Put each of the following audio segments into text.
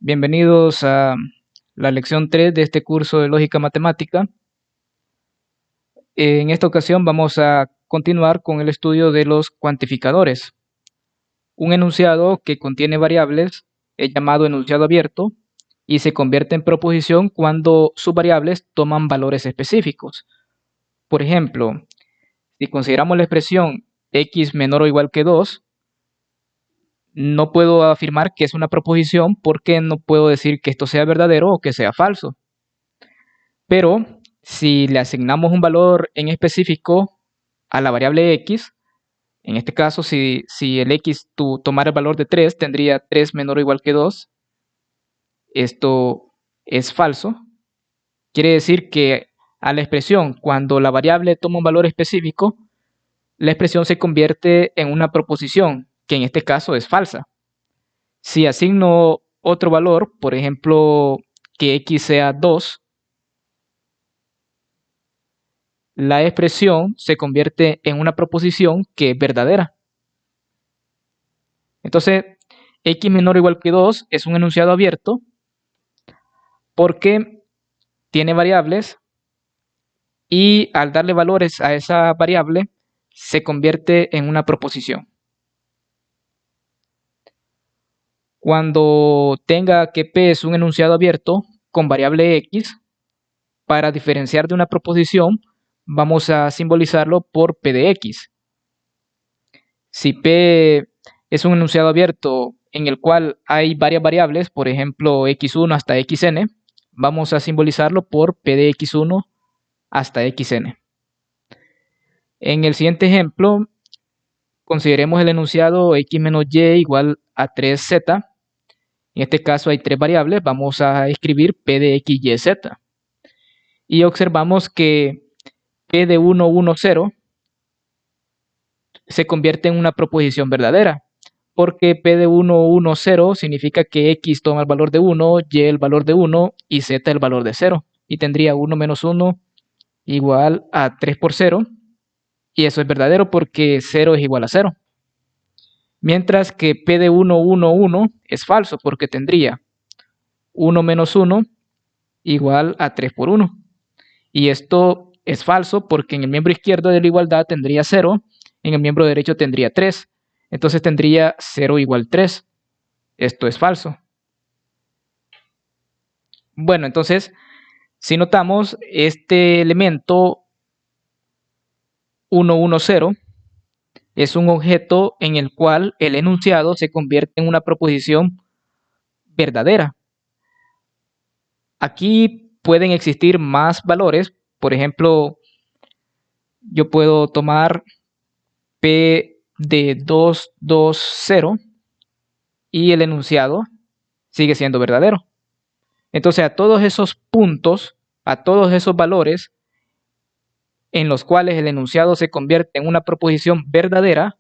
Bienvenidos a la lección 3 de este curso de lógica matemática. En esta ocasión vamos a continuar con el estudio de los cuantificadores. Un enunciado que contiene variables es llamado enunciado abierto y se convierte en proposición cuando sus variables toman valores específicos. Por ejemplo, si consideramos la expresión x menor o igual que 2, no puedo afirmar que es una proposición porque no puedo decir que esto sea verdadero o que sea falso. Pero si le asignamos un valor en específico a la variable x, en este caso si el x tomara el valor de 3, tendría 3 menor o igual que 2. Esto es falso. Quiere decir que a la expresión, cuando la variable toma un valor específico, la expresión se convierte en una proposición, que en este caso es falsa. Si asigno otro valor, por ejemplo, que x sea 2, la expresión se convierte en una proposición que es verdadera. Entonces, x menor o igual que 2 es un enunciado abierto porque tiene variables y al darle valores a esa variable se convierte en una proposición. Cuando tenga que P es un enunciado abierto con variable x, para diferenciar de una proposición vamos a simbolizarlo por P de x. Si P es un enunciado abierto en el cual hay varias variables, por ejemplo x1 hasta xn, vamos a simbolizarlo por P de x1 hasta xn. En el siguiente ejemplo, consideremos el enunciado x menos y igual a 3z. En este caso hay tres variables, vamos a escribir P de x, y, z. Y observamos que P de 1, 1, 0 se convierte en una proposición verdadera, porque P de 1, 1, 0 significa que x toma el valor de 1, y el valor de 1 y z el valor de 0. Y tendría 1 menos 1 igual a 3 por 0. Y eso es verdadero porque 0 es igual a 0. Mientras que P de 1, 1, 1 es falso porque tendría 1 menos 1 igual a 3 por 1. Y esto es falso porque en el miembro izquierdo de la igualdad tendría 0, en el miembro derecho tendría 3. Entonces tendría 0 igual 3. Esto es falso. Bueno, entonces, si notamos, este elemento 1, 1, 0 es un objeto en el cual el enunciado se convierte en una proposición verdadera. Aquí pueden existir más valores. Por ejemplo, yo puedo tomar P de 2, 2, 0 y el enunciado sigue siendo verdadero. Entonces, a todos esos puntos, a todos esos valores en los cuales el enunciado se convierte en una proposición verdadera,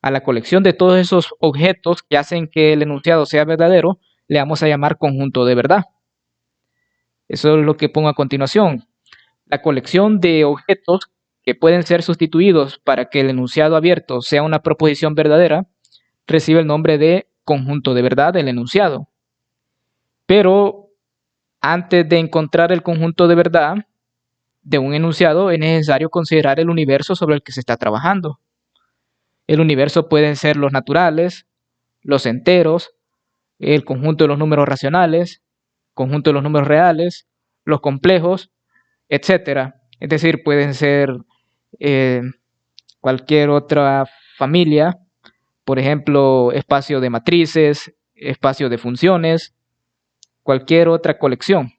a la colección de todos esos objetos que hacen que el enunciado sea verdadero, le vamos a llamar conjunto de verdad. Eso es lo que pongo a continuación. La colección de objetos que pueden ser sustituidos para que el enunciado abierto sea una proposición verdadera recibe el nombre de conjunto de verdad del enunciado. Pero antes de encontrar el conjunto de verdad de un enunciado es necesario considerar el universo sobre el que se está trabajando. El universo pueden ser los naturales, los enteros, el conjunto de los números racionales, conjunto de los números reales, los complejos, etc. Es decir, pueden ser cualquier otra familia, por ejemplo, espacio de matrices, espacio de funciones, cualquier otra colección.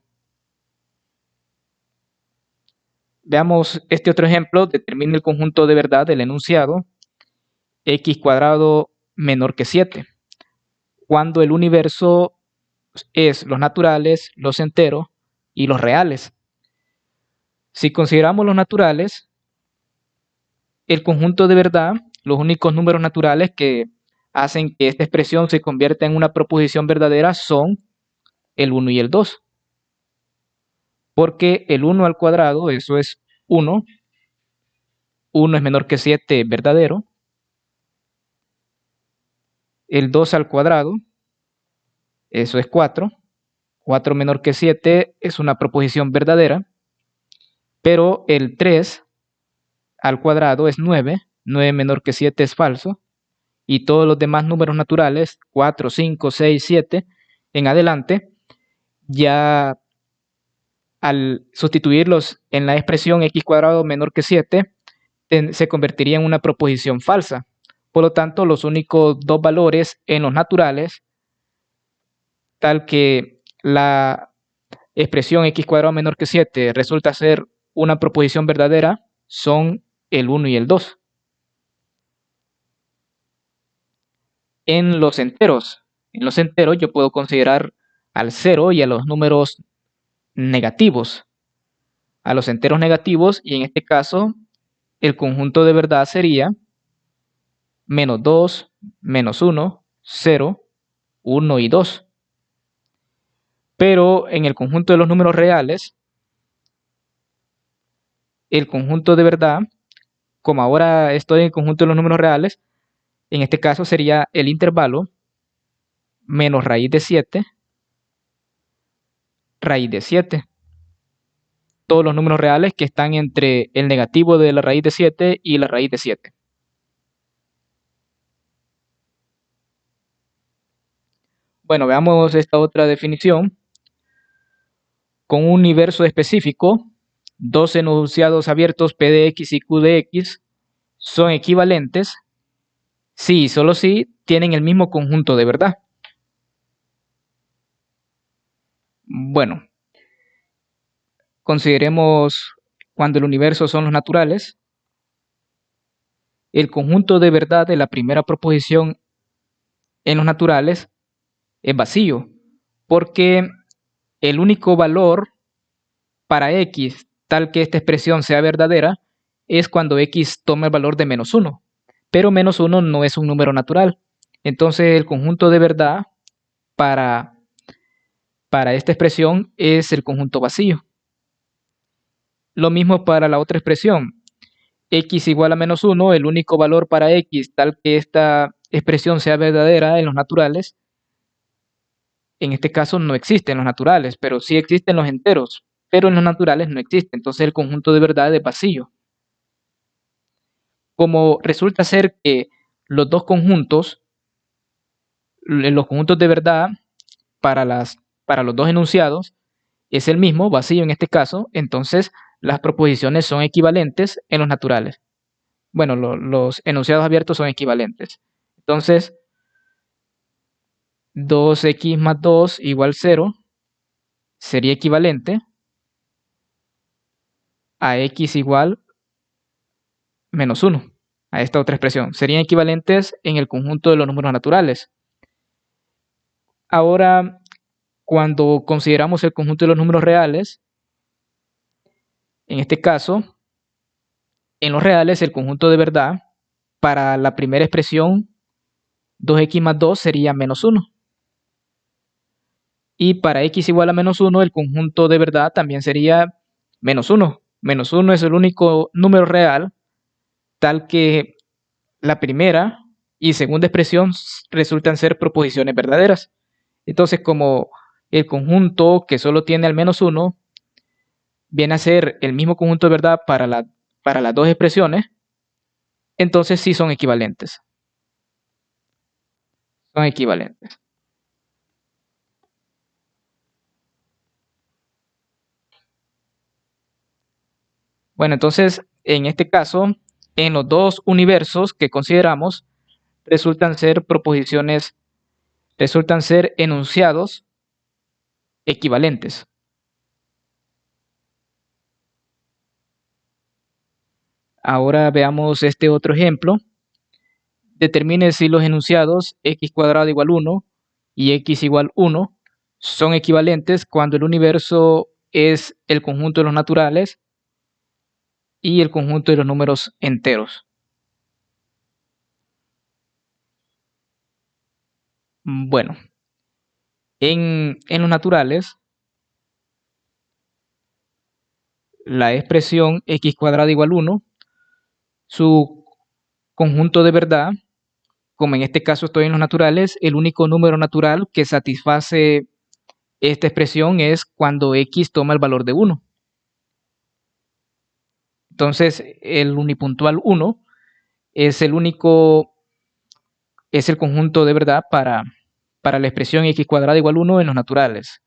Veamos este otro ejemplo. Determine el conjunto de verdad del enunciado x cuadrado menor que 7, cuando el universo es los naturales, los enteros y los reales. Si consideramos los naturales, el conjunto de verdad, los únicos números naturales que hacen que esta expresión se convierta en una proposición verdadera son el 1 y el 2. Porque el 1 al cuadrado, eso es 1. 1 es menor que 7, verdadero. El 2 al cuadrado eso es 4. 4 menor que 7 es una proposición verdadera, pero el 3 al cuadrado es 9. 9 menor que 7 es falso. Y todos los demás números naturales, 4, 5, 6, 7, en adelante, ya al sustituirlos en la expresión x cuadrado menor que 7, se convertiría en una proposición falsa. Por lo tanto, los únicos dos valores en los naturales, tal que la expresión x cuadrado menor que 7 resulta ser una proposición verdadera, son el 1 y el 2. En los enteros yo puedo considerar al 0 y a los números negativos. A los enteros negativos, y en este caso el conjunto de verdad sería menos 2, menos 1, 0, 1 y 2. Pero en el conjunto de los números reales, el conjunto de verdad, como ahora estoy en el conjunto de los números reales, en este caso sería el intervalo menos raíz de 7, raíz de 7. Todos los números reales que están entre el negativo de la raíz de 7 y la raíz de 7. Bueno, veamos esta otra definición. Con un universo específico, dos enunciados abiertos P de X y Q de X son equivalentes si y solo si tienen el mismo conjunto de verdad. Bueno, consideremos cuando el universo son los naturales. El conjunto de verdad de la primera proposición en los naturales es vacío, porque el único valor para x tal que esta expresión sea verdadera es cuando x toma el valor de menos 1. Pero menos 1 no es un número natural. Entonces el conjunto de verdad para esta expresión es el conjunto vacío. Lo mismo para la otra expresión. X igual a menos 1, el único valor para x tal que esta expresión sea verdadera en los naturales. En este caso no existe en los naturales, pero sí existen los enteros. Pero en los naturales no existe. Entonces el conjunto de verdad es vacío. Como resulta ser que los dos conjuntos, los conjuntos de verdad para los dos enunciados es el mismo, vacío en este caso, entonces las proposiciones son equivalentes en los naturales. Bueno, los enunciados abiertos son equivalentes. Entonces, 2x más 2 igual 0 sería equivalente a x igual menos 1, a esta otra expresión. Serían equivalentes en el conjunto de los números naturales. Ahora, cuando consideramos el conjunto de los números reales, en este caso, en los reales el conjunto de verdad para la primera expresión 2x más 2 sería menos 1. Y para x igual a menos 1 el conjunto de verdad también sería menos 1. Menos 1 es el único número real tal que la primera y segunda expresión resultan ser proposiciones verdaderas. Entonces, como el conjunto que solo tiene al menos 1 viene a ser el mismo conjunto de verdad para las dos expresiones, entonces sí son equivalentes. Son equivalentes. Bueno, entonces, en este caso, en los dos universos que consideramos, resultan ser enunciados equivalentes. Ahora veamos este otro ejemplo. Determine si los enunciados x cuadrado igual 1 y x igual 1 son equivalentes cuando el universo es el conjunto de los naturales y el conjunto de los números enteros. Bueno, en los naturales, la expresión x cuadrado igual 1, su conjunto de verdad como en este caso estoy en los naturales, el único número natural que satisface esta expresión es cuando x toma el valor de 1. Entonces, el unipuntual 1 es el conjunto de verdad para la expresión x cuadrada igual 1 en los naturales.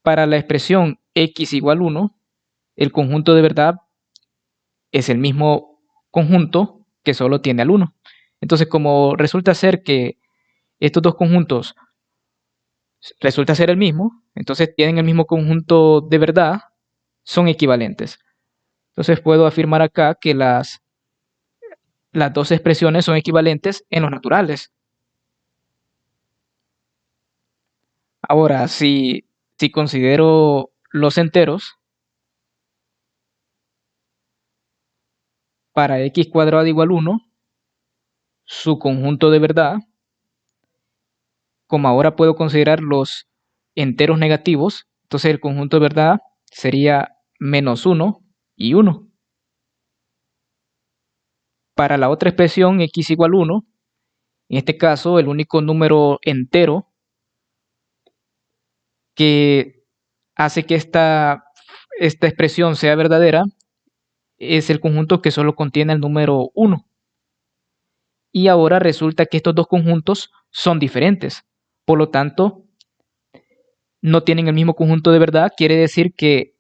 Para la expresión x igual 1, el conjunto de verdad es el mismo conjunto que solo tiene al 1. Entonces, como resulta ser que estos dos conjuntos resulta ser el mismo, entonces tienen el mismo conjunto de verdad, son equivalentes. Entonces puedo afirmar acá que las dos expresiones son equivalentes en los naturales. Ahora, si considero los enteros, para x cuadrado igual 1, su conjunto de verdad, como ahora puedo considerar los enteros negativos, entonces el conjunto de verdad sería menos 1 y 1. Para la otra expresión x igual 1, en este caso el único número entero que hace que esta expresión sea verdadera es el conjunto que solo contiene el número 1. Y ahora resulta que estos dos conjuntos son diferentes. Por lo tanto, no tienen el mismo conjunto de verdad. Quiere decir que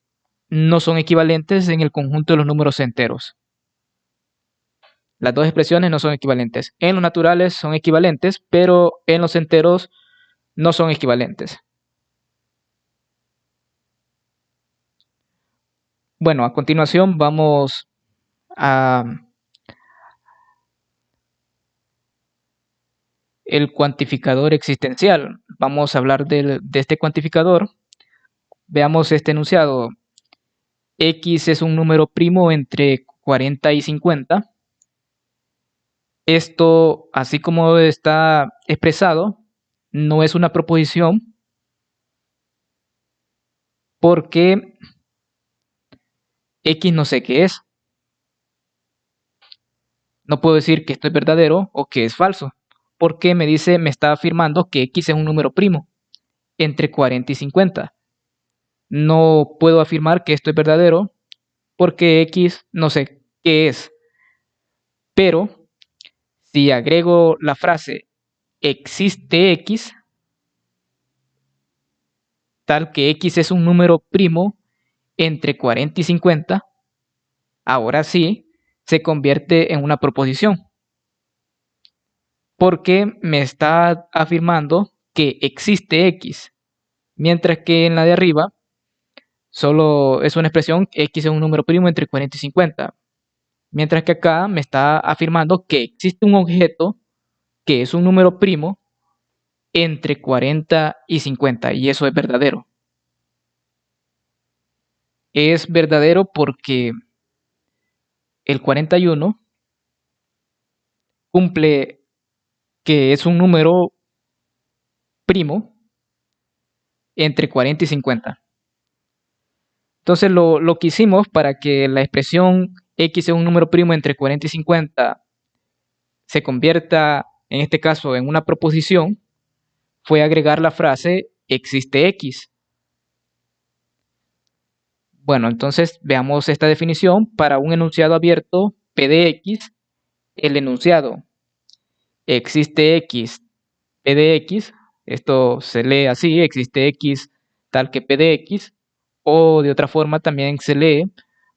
no son equivalentes en el conjunto de los números enteros. Las dos expresiones no son equivalentes. En los naturales son equivalentes, pero en los enteros no son equivalentes. Bueno, a continuación vamos a el cuantificador existencial. Vamos a hablar de este cuantificador. Veamos este enunciado. X es un número primo entre 40 y 50. Esto, así como está expresado, no es una proposición porque X no sé qué es. No puedo decir que esto es verdadero o que es falso, porque me está afirmando que X es un número primo entre 40 y 50. No puedo afirmar que esto es verdadero porque X no sé qué es. Pero si agrego la frase existe X, tal que X es un número primo entre 40 y 50, ahora sí se convierte en una proposición. Porque me está afirmando que existe X, mientras que en la de arriba solo es una expresión X es un número primo entre 40 y 50. Mientras que acá me está afirmando que existe un objeto que es un número primo entre 40 y 50, y eso es verdadero. Es verdadero porque el 41 cumple que es un número primo entre 40 y 50. Entonces lo que hicimos para que la expresión x sea un número primo entre 40 y 50 se convierta, en este caso, en una proposición, fue agregar la frase existe x. Bueno, entonces veamos esta definición para un enunciado abierto P de x. El enunciado existe x P de x, esto se lee así, existe x tal que P de x, o de otra forma también se lee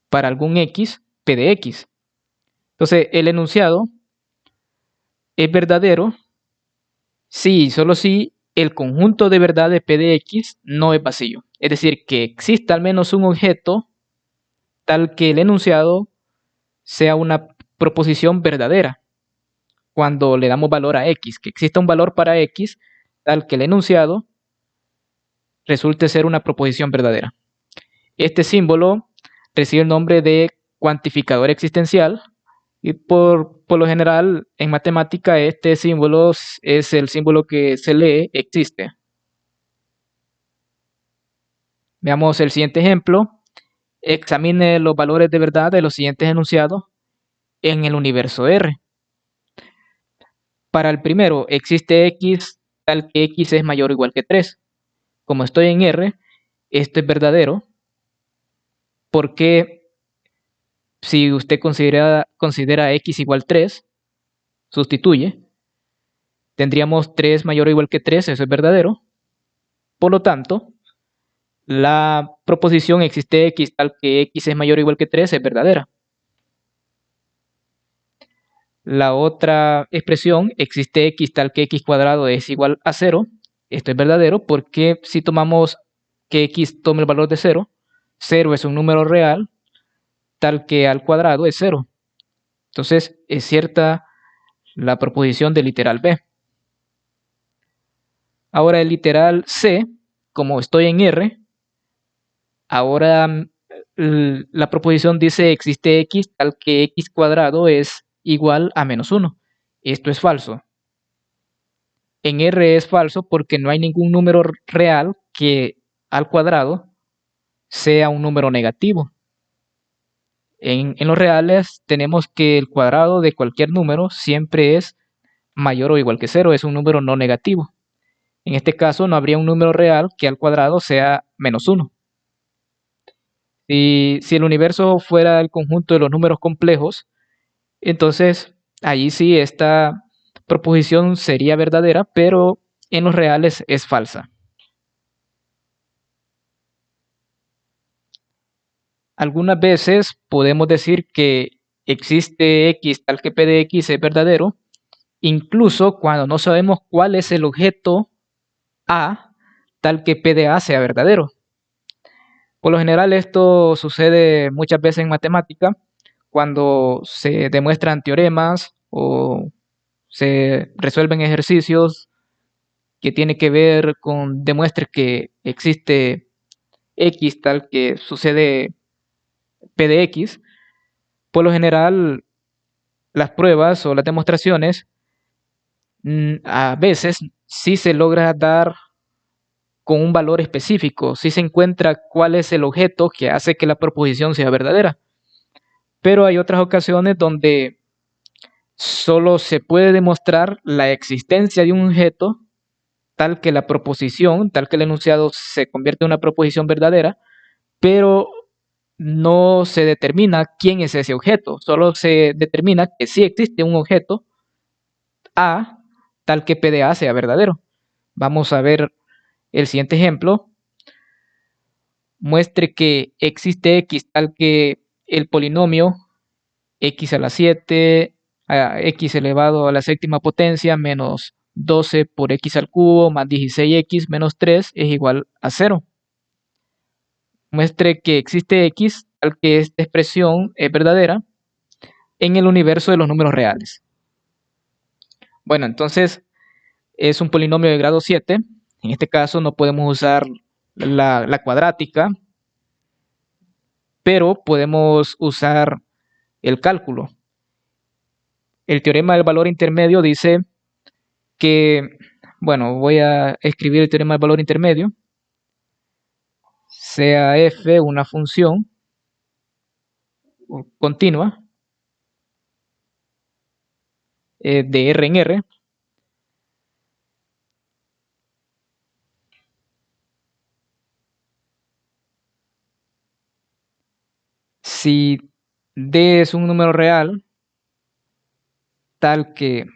para algún x P de x. Entonces el enunciado es verdadero si y solo si el conjunto de verdad de P de x no es vacío. Es decir, que exista al menos un objeto tal que el enunciado sea una proposición verdadera. Cuando le damos valor a x, que exista un valor para x tal que el enunciado resulte ser una proposición verdadera. Este símbolo recibe el nombre de cuantificador existencial y por lo general en matemática este símbolo es el símbolo que se lee existe. Veamos el siguiente ejemplo. Examine los valores de verdad de los siguientes enunciados en el universo R. Para el primero, existe x tal que x es mayor o igual que 3. Como estoy en R, esto es verdadero porque si usted considera x igual 3, sustituye, tendríamos 3 mayor o igual que 3, eso es verdadero. Por lo tanto, la proposición existe x tal que x es mayor o igual que 3 es verdadera. La otra expresión, existe x tal que x cuadrado es igual a 0, esto es verdadero porque si tomamos que x tome el valor de 0, 0 es un número real tal que al cuadrado es 0. Entonces es cierta la proposición del literal B. Ahora el literal C, como estoy en R, ahora la proposición dice existe x tal que x cuadrado es igual a menos 1. Esto es falso. En R es falso porque no hay ningún número real que al cuadrado sea un número negativo. En los reales tenemos que el cuadrado de cualquier número siempre es mayor o igual que 0, es un número no negativo. En este caso no habría un número real que al cuadrado sea menos 1. Si el universo fuera el conjunto de los números complejos, entonces allí sí esta proposición sería verdadera, pero en los reales es falsa. Algunas veces podemos decir que existe x tal que p de x es verdadero, incluso cuando no sabemos cuál es el objeto A tal que p de A sea verdadero. Por lo general esto sucede muchas veces en matemática cuando se demuestran teoremas o se resuelven ejercicios que tienen que ver con demuestre que existe x tal que sucede p de x. Por lo general las pruebas o las demostraciones a veces sí se logra dar con un valor específico, sí se encuentra cuál es el objeto que hace que la proposición sea verdadera. Pero hay otras ocasiones donde solo se puede demostrar la existencia de un objeto tal que la proposición, tal que el enunciado se convierte en una proposición verdadera, pero no se determina quién es ese objeto, solo se determina que sí existe un objeto A tal que P de A sea verdadero. Vamos a ver el siguiente ejemplo. Muestre que existe x tal que el polinomio x a la 7, a x elevado a la séptima potencia menos 12 por x al cubo más 16x menos 3 es igual a 0. Muestre que existe x tal que esta expresión es verdadera en el universo de los números reales. Bueno, entonces es un polinomio de grado 7. En este caso no podemos usar la cuadrática, pero podemos usar el cálculo. El teorema del valor intermedio dice que, bueno, voy a escribir el teorema del valor intermedio, sea f una función continua de R en R, si D es un número real, tal que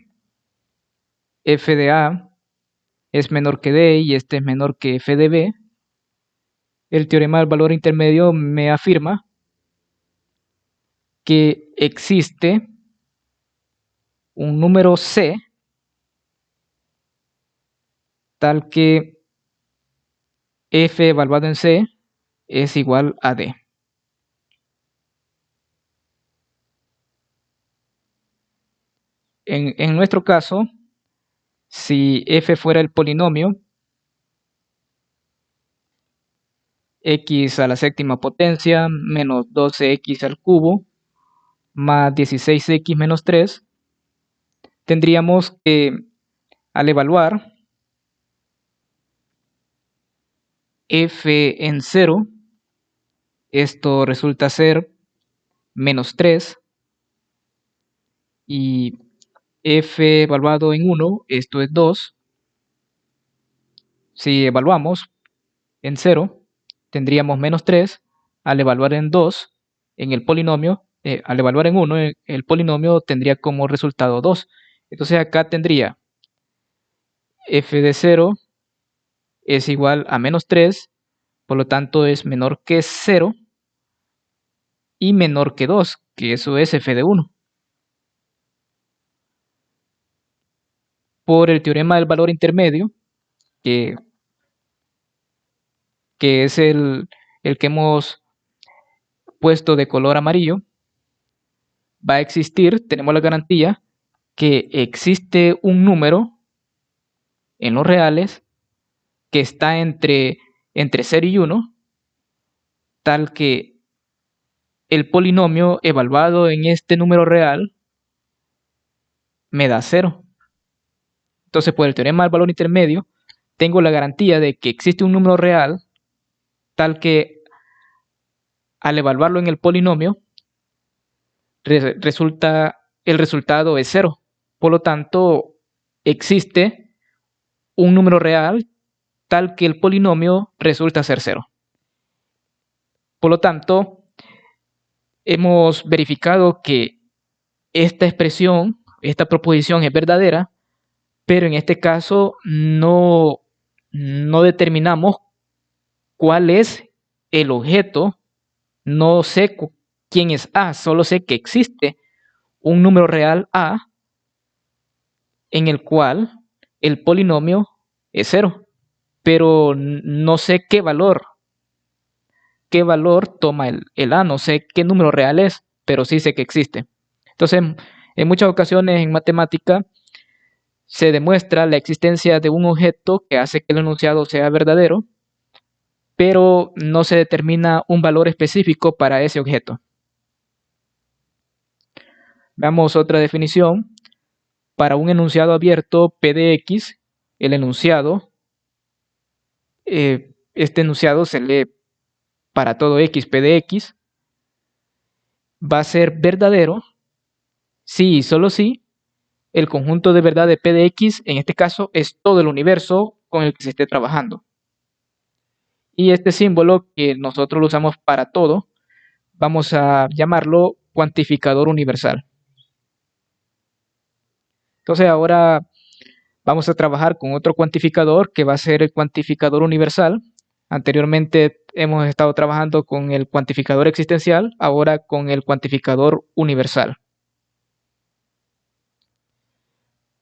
f de A es menor que D y este es menor que f de B, el teorema del valor intermedio me afirma que existe un número C tal que f evaluado en C es igual a D. En nuestro caso, si f fuera el polinomio x a la séptima potencia menos 12x al cubo más 16x menos 3, tendríamos que al evaluar f en 0, esto resulta ser menos 3 y f evaluado en 1, esto es 2. Si evaluamos en 0, tendríamos menos 3. Al evaluar en 2, en el polinomio, al evaluar en 1, el polinomio tendría como resultado 2. Entonces acá tendría f de 0 es igual a menos 3, por lo tanto es menor que 0 y menor que 2, que eso es f de 1. Por el teorema del valor intermedio, que, que es el que hemos puesto de color amarillo, va a existir, tenemos la garantía, que existe un número en los reales que está entre 0 y 1, tal que el polinomio evaluado en este número real me da 0. Entonces, por el teorema del valor intermedio, tengo la garantía de que existe un número real tal que al evaluarlo en el polinomio, el resultado es 0. Por lo tanto, existe un número real tal que el polinomio resulta ser 0. Por lo tanto, hemos verificado que esta expresión, esta proposición es verdadera, pero en este caso no determinamos cuál es el objeto. No sé quién es A, solo sé que existe un número real A en el cual el polinomio es 0, pero no sé qué valor toma el A, no sé qué número real es, pero sí sé que existe. Entonces, en muchas ocasiones en matemática se demuestra la existencia de un objeto que hace que el enunciado sea verdadero, pero no se determina un valor específico para ese objeto. Veamos otra definición. Para un enunciado abierto P de X, el enunciado, este enunciado se lee para todo X, P de X, va a ser verdadero si y solo si el conjunto de verdad de P de X, en este caso, es todo el universo con el que se esté trabajando. Y este símbolo que nosotros lo usamos para todo, vamos a llamarlo cuantificador universal. Entonces ahora vamos a trabajar con otro cuantificador que va a ser el cuantificador universal. Anteriormente hemos estado trabajando con el cuantificador existencial, ahora con el cuantificador universal.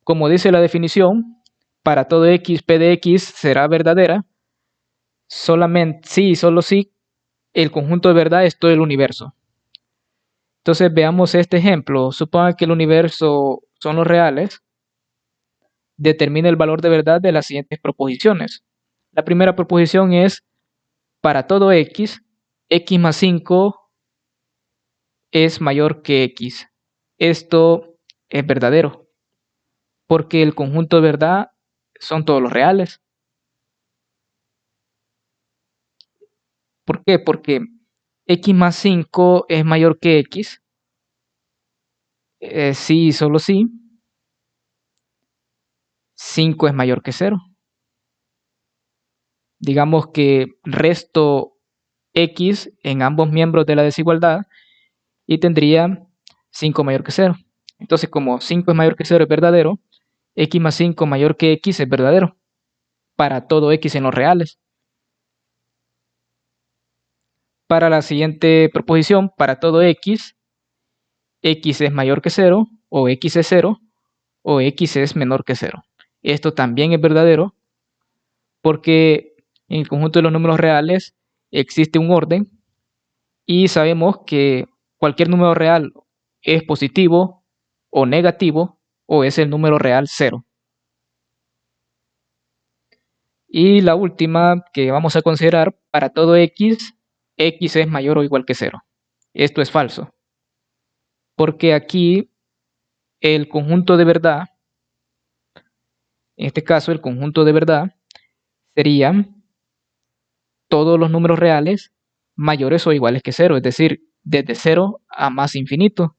Como dice la definición, para todo X, P de X será verdadera solamente si y solo si el conjunto de verdad es todo el universo. Entonces veamos este ejemplo. Suponga que el universo son los reales. Determina el valor de verdad de las siguientes proposiciones. La primera proposición es: para todo X, X más 5 es mayor que X. Esto es verdadero, porque el conjunto de verdad son todos los reales. ¿Por qué? Porque X más 5 es mayor que X. Sí y solo sí. 5 es mayor que 0. Digamos que resto X en ambos miembros de la desigualdad y tendría 5 mayor que 0. Entonces, como 5 es mayor que 0 es verdadero, X más 5 mayor que X es verdadero para todo X en los reales. Para la siguiente proposición, para todo X, X es mayor que 0, o X es 0, o X es menor que 0. Esto también es verdadero porque en el conjunto de los números reales existe un orden y sabemos que cualquier número real es positivo o negativo o es el número real 0. Y la última que vamos a considerar, para todo X, X es mayor o igual que 0. Esto es falso, porque aquí el conjunto de verdad, en este caso el conjunto de verdad, serían todos los números reales mayores o iguales que 0, es decir, desde 0 a más infinito.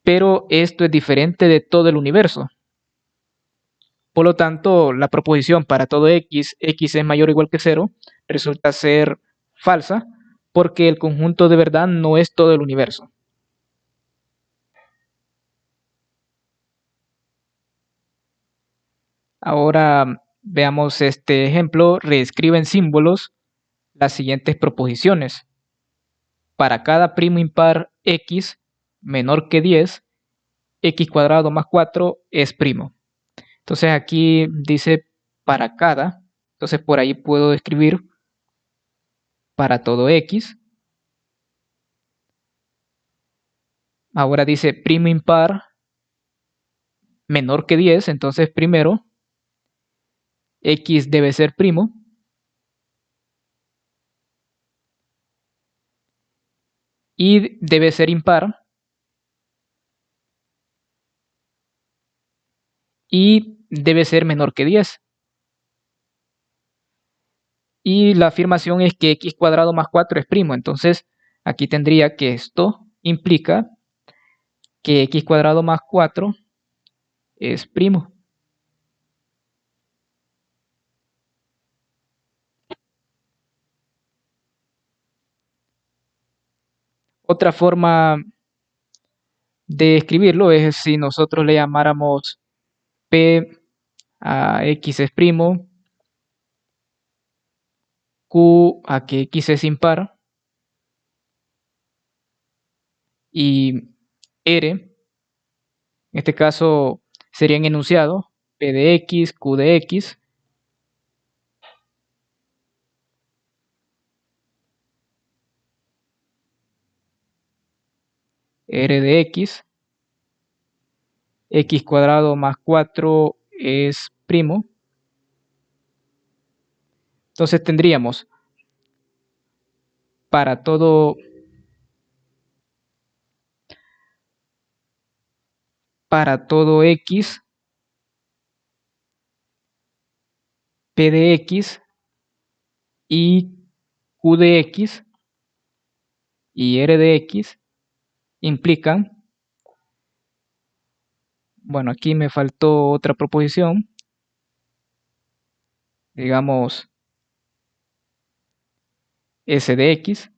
pero esto es diferente de todo el universo. Por lo tanto, la proposición para todo x es mayor o igual que 0, resulta ser falsa porque el conjunto de verdad no es todo el universo. Ahora veamos este ejemplo. Reescribe en símbolos las siguientes proposiciones. Para cada primo impar x menor que 10, x cuadrado más 4 es primo. Entonces aquí dice para cada. Entonces por ahí puedo escribir para todo x. Ahora dice primo impar menor que 10. Entonces primero x debe ser primo. Y debe ser impar. Y debe ser menor que 10. Y la afirmación es que x cuadrado más 4 es primo. Entonces aquí tendría que esto implica que x cuadrado más 4 es primo. Otra forma de escribirlo es si nosotros le llamáramos p a x es primo, q a que x es impar y r, en este caso sería en enunciado, p de x, q de x, r de x cuadrado más 4 es primo. Entonces tendríamos para todo x, p de x y q de x y r de x implican, bueno, aquí me faltó otra proposición, digamos s de x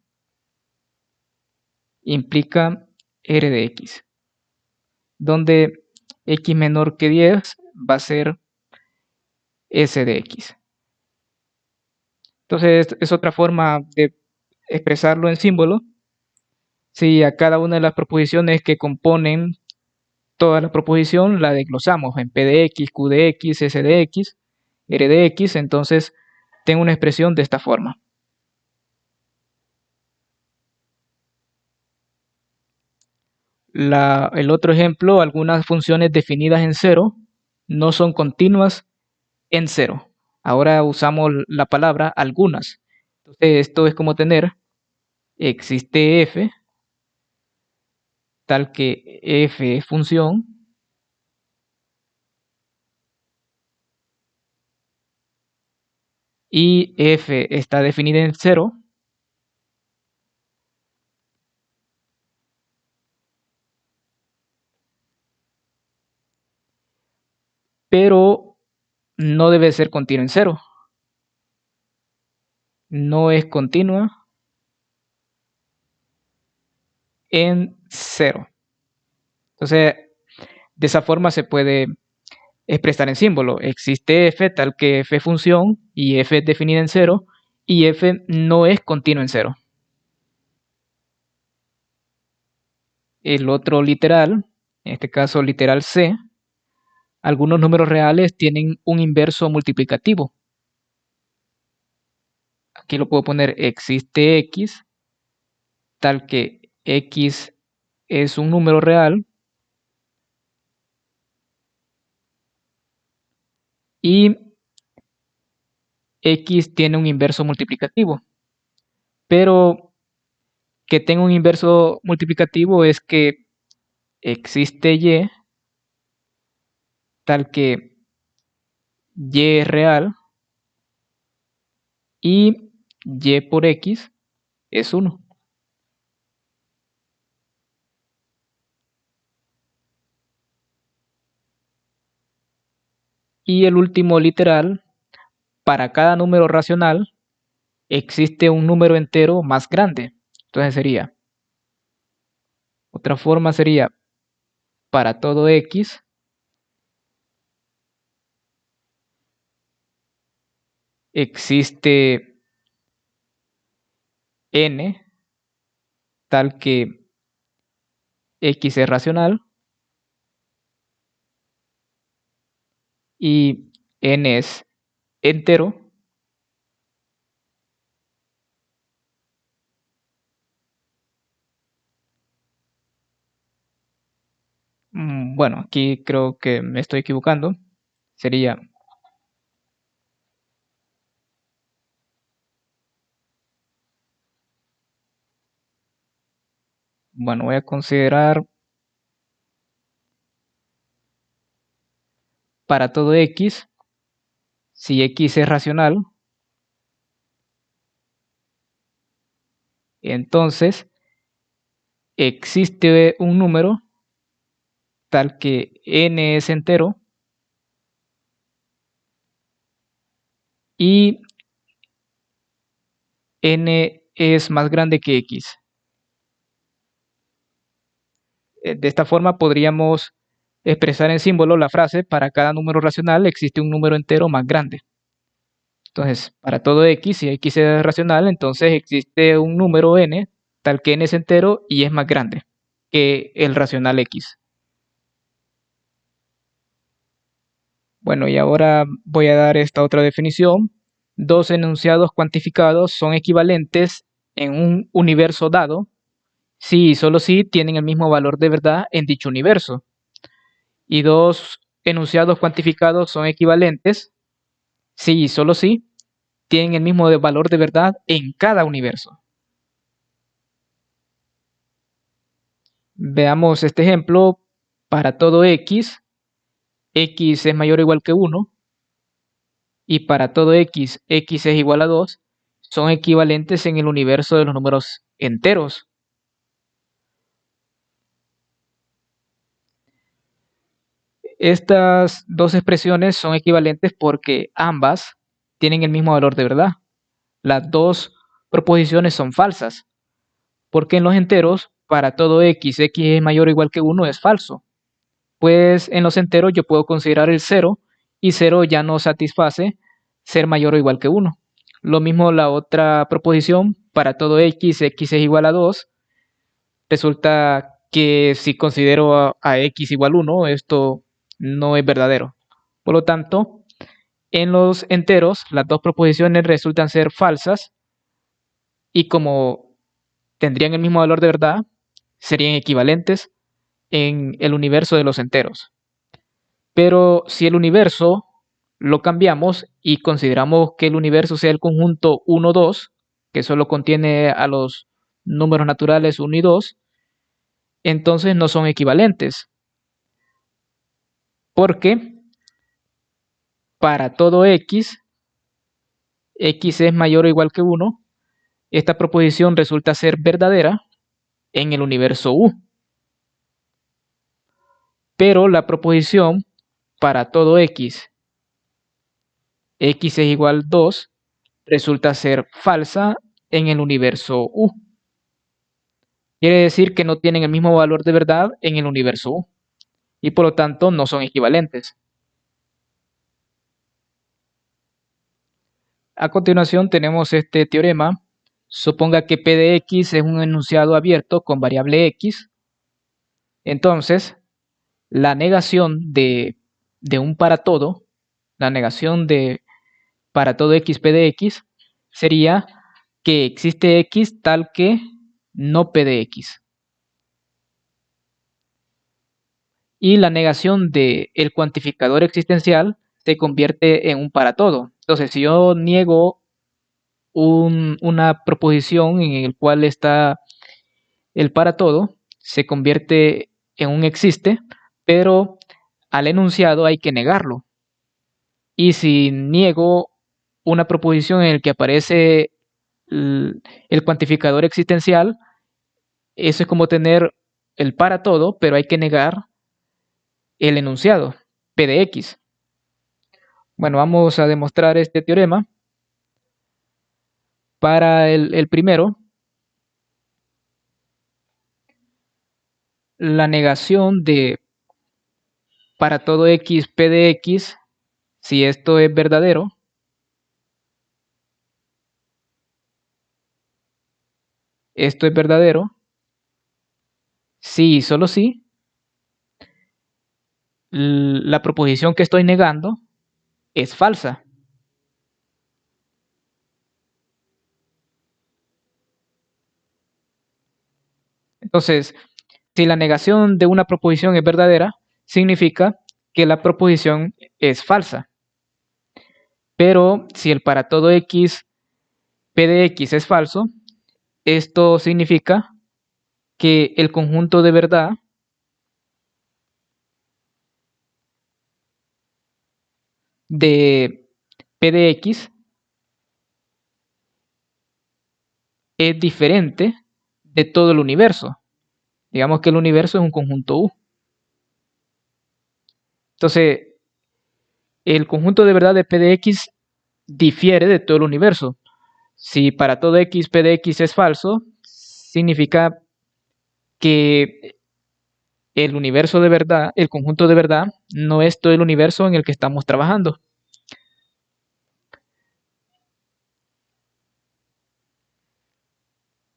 implica r de x, donde x menor que 10 va a ser s de x. Entonces es otra forma de expresarlo en símbolo. Si a cada una de las proposiciones que componen toda la proposición la desglosamos en p de x, q de x, s de x, r de x, entonces tengo una expresión de esta forma. El otro ejemplo, algunas funciones definidas en cero no son continuas en cero. Ahora usamos la palabra algunas. Entonces esto es como tener existe f, tal que f es función, y f está definida en cero, pero no debe ser continua en cero. No es continua en cero. Entonces, de esa forma se puede expresar en símbolo. Existe f tal que f es función y f es definida en cero y f no es continuo en cero. El otro literal, en este caso literal c, algunos números reales tienen un inverso multiplicativo. Aquí lo puedo poner existe x tal que x es un número real y x tiene un inverso multiplicativo. Pero que tenga un inverso multiplicativo es que existe y tal que y es real y y por x es 1. Y el último literal, para cada número racional existe un número entero más grande. Entonces sería, otra forma sería, para todo x existe n tal que x es racional y n es entero. Bueno, aquí creo que me estoy equivocando. Sería, bueno, voy a considerar para todo x, si x es racional, entonces existe un número tal que n es entero y n es más grande que x. De esta forma podríamos expresar en símbolo la frase para cada número racional existe un número entero más grande. Entonces, para todo x, si x es racional, entonces existe un número n tal que n es entero y es más grande que el racional x. Bueno, y ahora voy a dar esta otra definición. Dos enunciados cuantificados son equivalentes en un universo dado si y solo si tienen el mismo valor de verdad en dicho universo. Y dos enunciados cuantificados son equivalentes si y solo si tienen el mismo valor de verdad en cada universo. Veamos este ejemplo. Para todo x, x es mayor o igual que 1, y para todo x, x es igual a 2, son equivalentes en el universo de los números enteros. Estas dos expresiones son equivalentes porque ambas tienen el mismo valor de verdad. Las dos proposiciones son falsas, porque en los enteros, para todo x, x es mayor o igual que 1 es falso. Pues en los enteros yo puedo considerar el 0 y 0 ya no satisface ser mayor o igual que 1. Lo mismo la otra proposición, para todo x, x es igual a 2. Resulta que si considero a x igual 1, esto no es verdadero. Por lo tanto, en los enteros, las dos proposiciones resultan ser falsas y como tendrían el mismo valor de verdad, serían equivalentes en el universo de los enteros. Pero si el universo lo cambiamos y consideramos que el universo sea el conjunto 1, 2, que solo contiene a los números naturales 1 y 2, entonces no son equivalentes. Porque para todo x, x es mayor o igual que 1, esta proposición resulta ser verdadera en el universo U. Pero la proposición para todo x, x es igual a 2, resulta ser falsa en el universo U. Quiere decir que no tienen el mismo valor de verdad en el universo U y por lo tanto no son equivalentes. A continuación tenemos este teorema. Suponga que P de x es un enunciado abierto con variable x. Entonces, la negación de un para todo, la negación de para todo x P de x, sería que existe x tal que no P de x. Y la negación del cuantificador existencial se convierte en un para todo. Entonces, si yo niego una proposición en el cual está el para todo, se convierte en un existe, pero al enunciado hay que negarlo. Y si niego una proposición en la que aparece el cuantificador existencial, eso es como tener el para todo, pero hay que negar el enunciado, P de x. Bueno, vamos a demostrar este teorema. Para el primero, la negación de para todo x p de x, si esto es verdadero, esto es verdadero, si y solo si, la proposición que estoy negando es falsa. Entonces, si la negación de una proposición es verdadera, significa que la proposición es falsa. Pero si el para todo x p de x es falso, esto significa que el conjunto de verdad de p de x es diferente de todo el universo. Digamos que el universo es un conjunto U. Entonces, el conjunto de verdad de p de x difiere de todo el universo. Si para todo x p de x es falso, significa que el universo de verdad, el conjunto de verdad, no es todo el universo en el que estamos trabajando.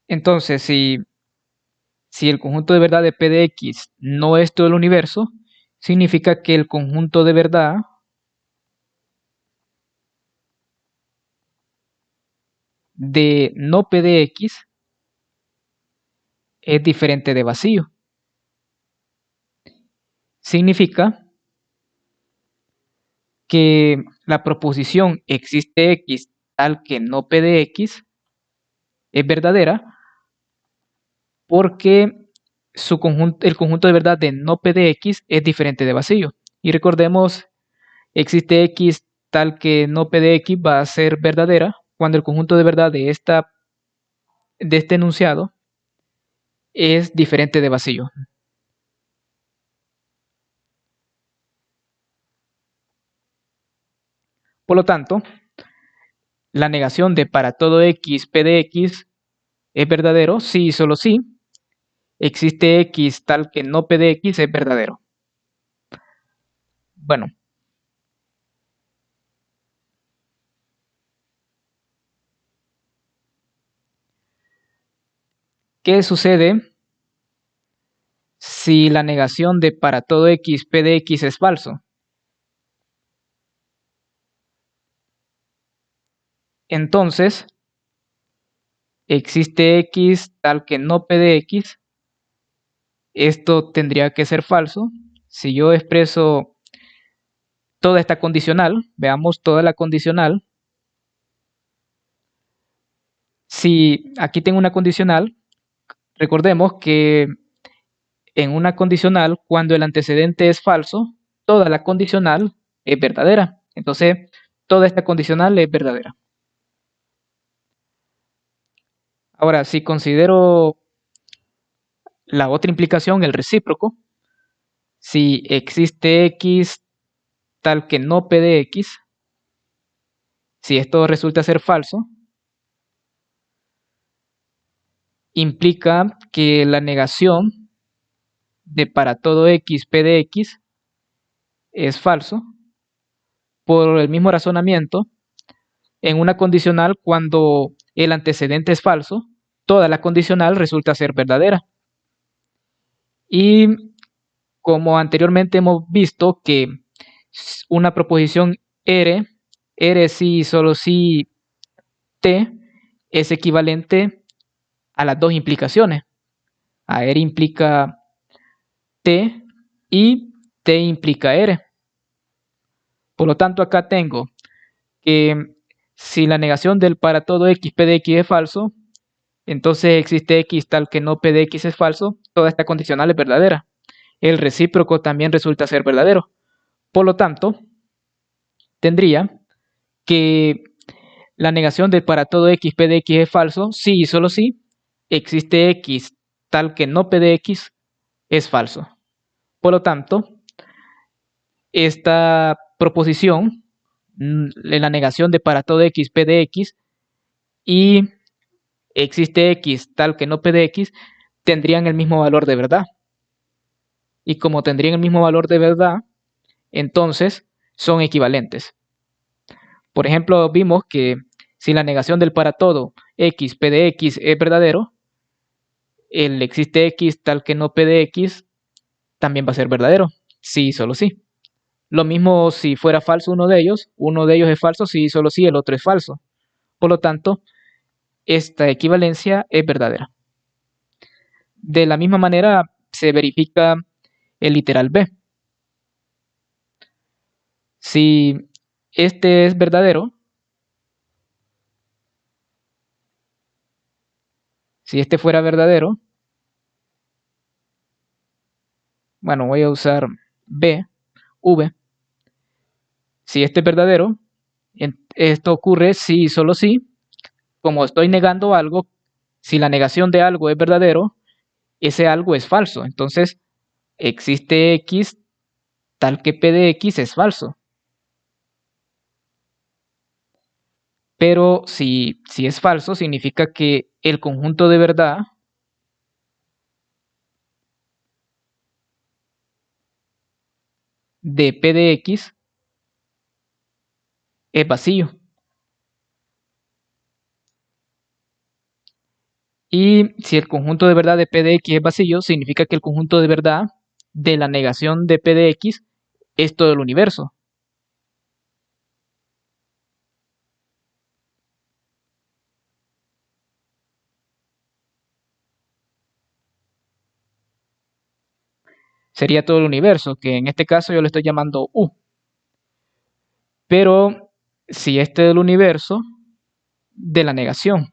Entonces, si el conjunto de verdad de p de x no es todo el universo, significa que el conjunto de verdad de no p de x es diferente de vacío. Significa que la proposición existe x tal que no p de x es verdadera porque el conjunto de verdad de no p de x es diferente de vacío. Y recordemos, existe x tal que no p de x va a ser verdadera cuando el conjunto de verdad de este enunciado es diferente de vacío. Por lo tanto, la negación de para todo x p de x es verdadero si y solo si existe x tal que no p de x es verdadero. Bueno, ¿qué sucede si la negación de para todo x p de x es falso? Entonces, existe x tal que no p de x. Esto tendría que ser falso. Si yo expreso toda esta condicional, veamos toda la condicional. Si aquí tengo una condicional, recordemos que en una condicional, cuando el antecedente es falso, toda la condicional es verdadera. Entonces, toda esta condicional es verdadera. Ahora, si considero la otra implicación, el recíproco, si existe x tal que no p de x, si esto resulta ser falso, implica que la negación de para todo x p de x es falso. Por el mismo razonamiento, en una condicional, cuando el antecedente es falso, toda la condicional resulta ser verdadera. Y como anteriormente hemos visto que una proposición R sí y solo si T es equivalente a las dos implicaciones. A R implica T y T implica R. Por lo tanto, acá tengo que si la negación del para todo x p de x es falso, entonces existe x tal que no p de x es falso, toda esta condicional es verdadera. El recíproco también resulta ser verdadero. Por lo tanto, tendría que la negación de para todo x p de x es falso si y solo si existe x tal que no p de x es falso. Por lo tanto, esta proposición en la negación de para todo x p de x y existe x tal que no p de x, tendrían el mismo valor de verdad. Y como tendrían el mismo valor de verdad, entonces son equivalentes. Por ejemplo, vimos que si la negación del para todo x p de x es verdadero, el existe x tal que no p de x también va a ser verdadero, sí, solo sí. Lo mismo si fuera falso uno de ellos es falso, sí, solo sí, el otro es falso. Por lo tanto, esta equivalencia es verdadera. De la misma manera se verifica el literal B. Si este es verdadero, si este fuera verdadero, bueno, voy a usar B, V. Si este es verdadero, esto ocurre si y solo si, como estoy negando algo, si la negación de algo es verdadero, ese algo es falso. Entonces, existe X tal que P de X es falso. Pero si es falso, significa que el conjunto de verdad de P de X es vacío. Y si el conjunto de verdad de P de X es vacío, significa que el conjunto de verdad de la negación de P de X es todo el universo. Sería todo el universo, que en este caso yo le estoy llamando U. Pero si este es el universo de la negación.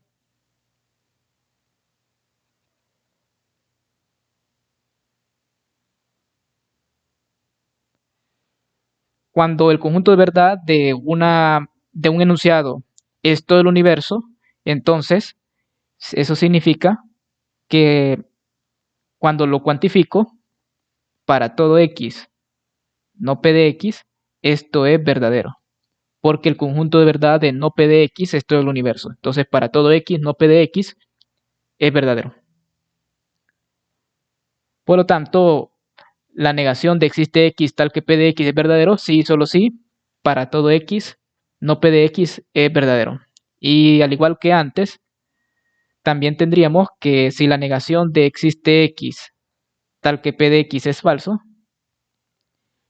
Cuando el conjunto de verdad de un enunciado es todo el universo, entonces eso significa que cuando lo cuantifico para todo x no p de x, esto es verdadero, porque el conjunto de verdad de no p de x es todo el universo. Entonces, para todo x no p de x es verdadero. Por lo tanto, la negación de existe x tal que p de x es verdadero, sí, solo sí, para todo x no p de x es verdadero. Y al igual que antes, también tendríamos que si la negación de existe x tal que p de x es falso,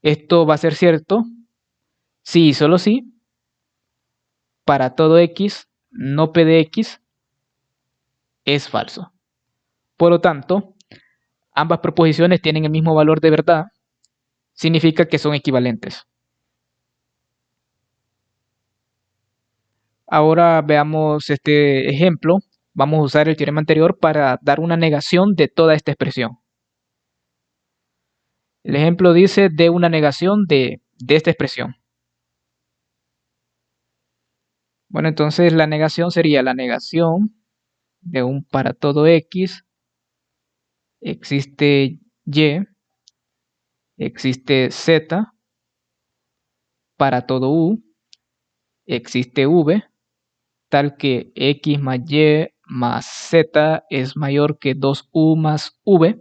esto va a ser cierto sí y solo sí, para todo x no p de x es falso. Por lo tanto, ambas proposiciones tienen el mismo valor de verdad, significa que son equivalentes. Ahora veamos este ejemplo. Vamos a usar el teorema anterior para dar una negación de toda esta expresión. El ejemplo dice de una negación de esta expresión. Bueno, entonces la negación sería la negación de un para todo x existe y, existe z, para todo u existe v, tal que x más y más z es mayor que 2u más v.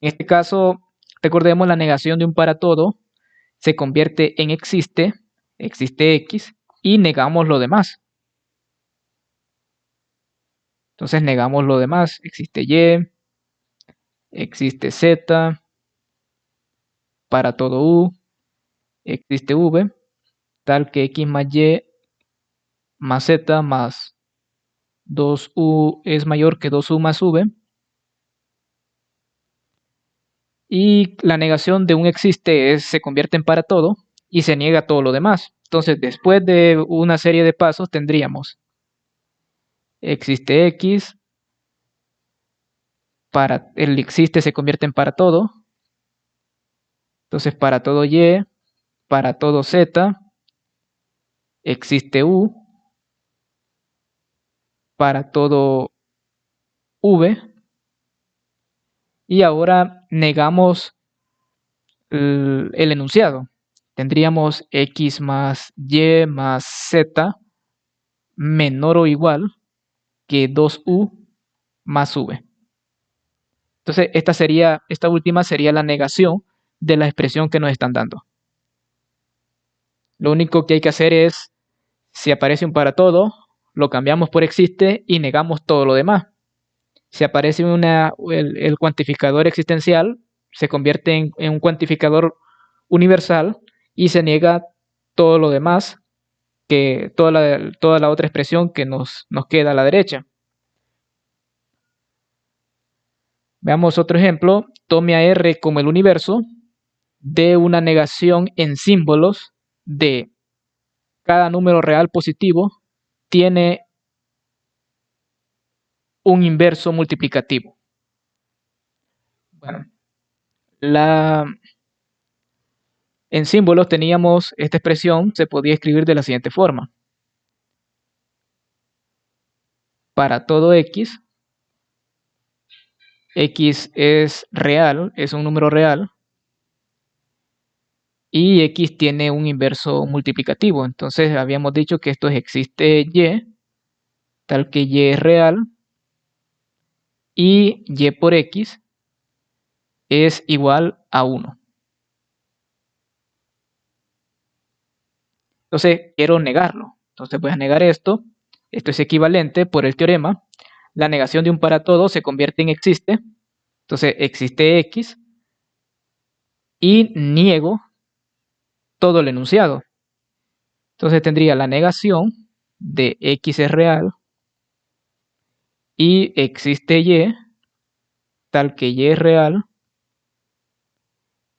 En este caso, recordemos la negación de un para todo se convierte en existe x, y negamos lo demás. Entonces negamos lo demás, existe y, existe z, para todo u, existe v, tal que x más y más z más 2u es mayor que 2u más v. Y la negación de un existe se convierte en para todo y se niega todo lo demás. Entonces, después de una serie de pasos tendríamos existe x, para el existe se convierte en para todo. Entonces, para todo y, para todo z, existe u, para todo v. Y ahora negamos el enunciado. tendríamos x más y más z menor o igual que 2u más v. Entonces, esta última sería la negación de la expresión que nos están dando. Lo único que hay que hacer es, si aparece un para todo, lo cambiamos por existe y negamos todo lo demás. Si aparece el cuantificador existencial, se convierte en un cuantificador universal y se niega todo lo demás, que toda la otra expresión que nos queda a la derecha. Veamos otro ejemplo. Tome a R como el universo de una negación en símbolos de cada número real positivo tiene un inverso multiplicativo. Bueno, en símbolos teníamos esta expresión, se podía escribir de la siguiente forma. Para todo x es real, es un número real, y x tiene un inverso multiplicativo. Entonces habíamos dicho que esto es existe y, tal que y es real, y y por x es igual a 1. Entonces quiero negarlo. Entonces voy a negar esto. Esto es equivalente por el teorema. La negación de un para todo se convierte en existe. Entonces existe x y niego todo el enunciado. Entonces tendría la negación de x es real y existe y, tal que y es real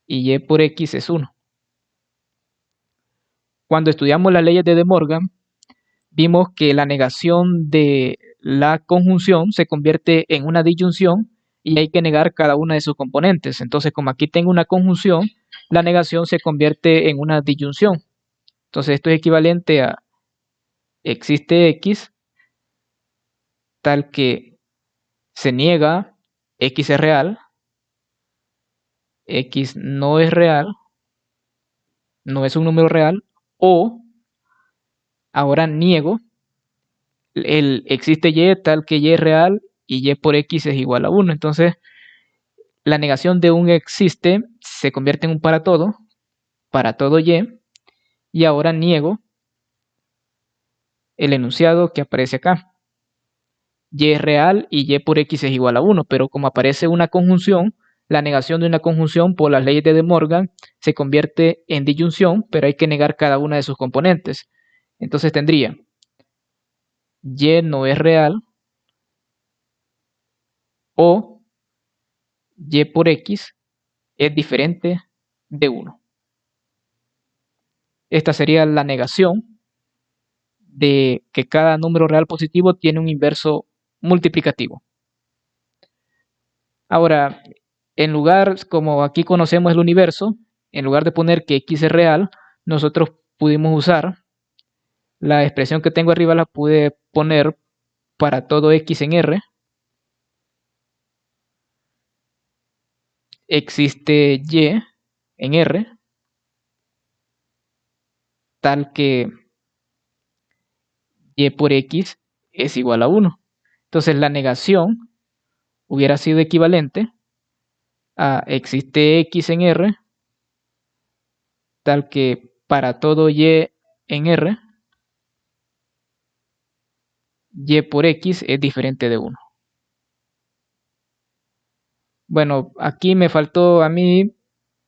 y y por x es 1. Cuando estudiamos las leyes de De Morgan, vimos que la negación de la conjunción se convierte en una disyunción y hay que negar cada una de sus componentes. Entonces, como aquí tengo una conjunción, la negación se convierte en una disyunción. Entonces, esto es equivalente a existe x, tal que se niega x es real, x no es real, no es un número real, o ahora niego el existe y, tal que y es real y y por x es igual a 1. Entonces, la negación de un existe se convierte en un para todo y ahora niego el enunciado que aparece acá. Y es real y y por x es igual a 1, pero como aparece una conjunción, la negación de una conjunción por las leyes de De Morgan se convierte en disyunción, pero hay que negar cada una de sus componentes. Entonces tendría y no es real o y por x es diferente de 1. Esta sería la negación de que cada número real positivo tiene un inverso multiplicativo. Ahora, en lugar, como aquí conocemos el universo, en lugar de poner que x es real, nosotros pudimos usar la expresión que tengo arriba, la pude poner para todo x en R. Existe y en R, tal que y por x es igual a 1. Entonces la negación hubiera sido equivalente a existe x en R, tal que para todo y en R, y por x es diferente de 1. Bueno, aquí me faltó a mí,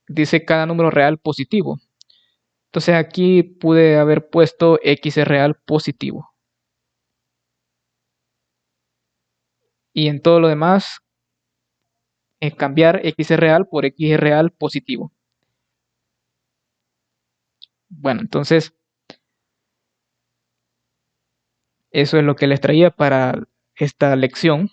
dice cada número real positivo. Entonces aquí pude haber puesto x es real positivo. Y en todo lo demás, es cambiar x es real por x es real positivo. Bueno, entonces eso es lo que les traía para esta lección.